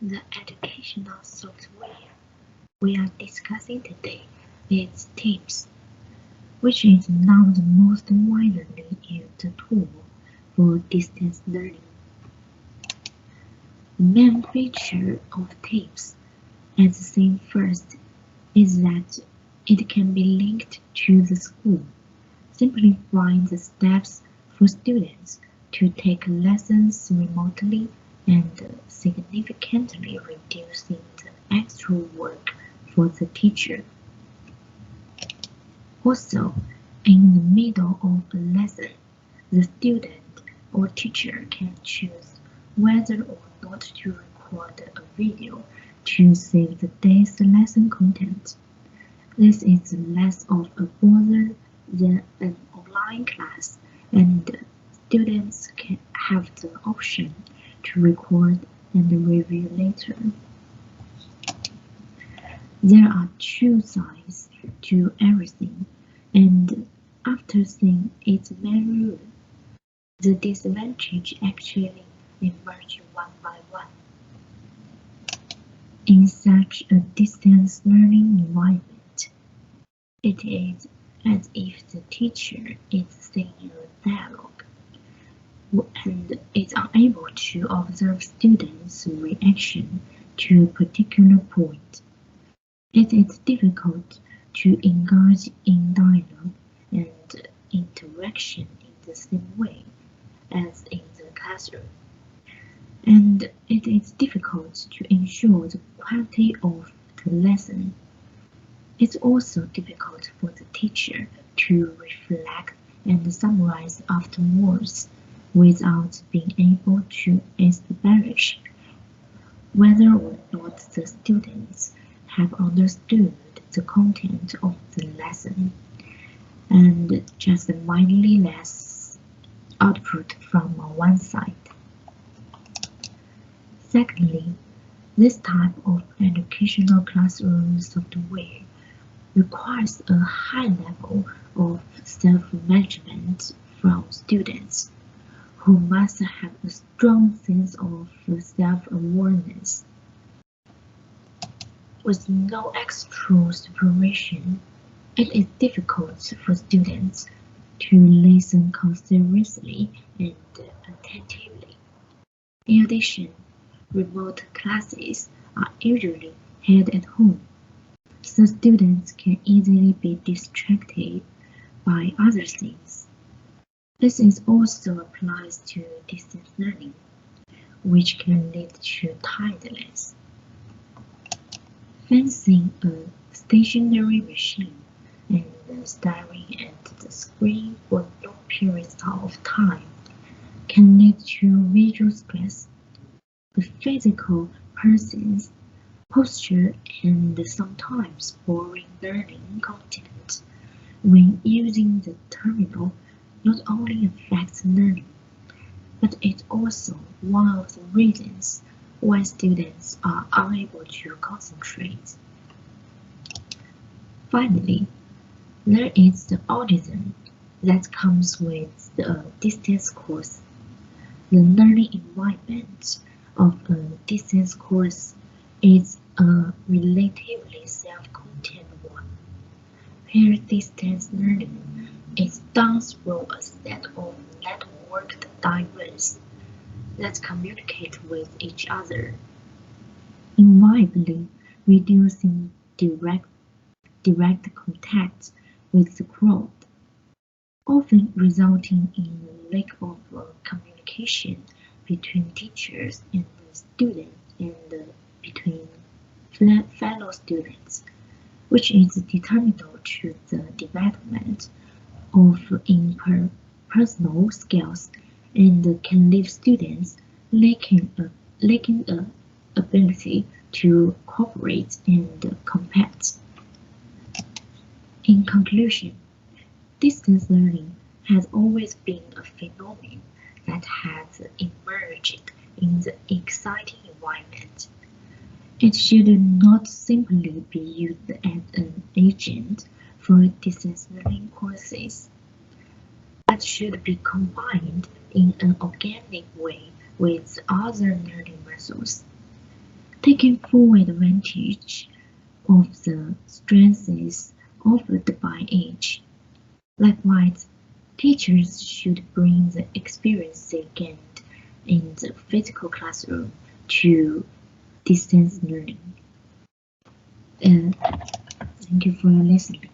The educational software we are discussing today is Teams, which is now the most widely used tool for distance learning. The main feature of Teams, as seen first, is that it can be linked to the school, simplifying the steps for students to take lessons remotely and significantly reducing the extra work for the teacher. Also, in the middle of a lesson, the student or teacher can choose whether or not to record a video to save the day's lesson content. This is less of a bother than an online class, and students can have the option to record and review later. There are two sides to everything, and after seeing its main rule, the disadvantage actually emerge one by one. In such a distance learning environment, it is as if the teacher is seeing a dialogue and is unable to observe students' reaction to a particular point. It is difficult to engage in dialogue and interaction in the same way as in the classroom, and it is difficult to ensure the quality of the lesson. It's also difficult for the teacher to reflect and summarize afterwards without being able to establish whether or not the students have understood the content of the lesson, and just mildly less output from one side. Secondly, this type of educational classroom software requires a high level of self-management from students, who must have a strong sense of self-awareness. With no external supervision, it is difficult for students to listen continuously and attentively. In addition, remote classes are usually held at home, so students can easily be distracted by other things. This also applies to distance learning, which can lead to tiredness. Fencing a stationary machine and staring at the screen for long periods of time can lead to visual stress. The physical person's posture and sometimes boring learning content when using the terminal not only affects learning, but it's also one of the reasons why students are unable to concentrate. Finally, there is the autism that comes with the distance course. The learning environment of a distance course is a relatively self-contained one, where distance learning is done through a set of networked diagrams that communicate with each other, inevitably reducing direct contact with the crowd, often resulting in a lack of communication between teachers and students and between fellow students, which is detrimental to the development of interpersonal skills and can leave students lacking a ability to cooperate and compete. In conclusion, distance learning has always been a phenomenon that has emerged in the exciting environment. It should not simply be used as an agent for distance learning courses, but should be combined in an organic way with other learning methods. taking full advantage of the strengths offered by each. Likewise, teachers should bring the experience they gained in the physical classroom to distance learning. Thank you for listening.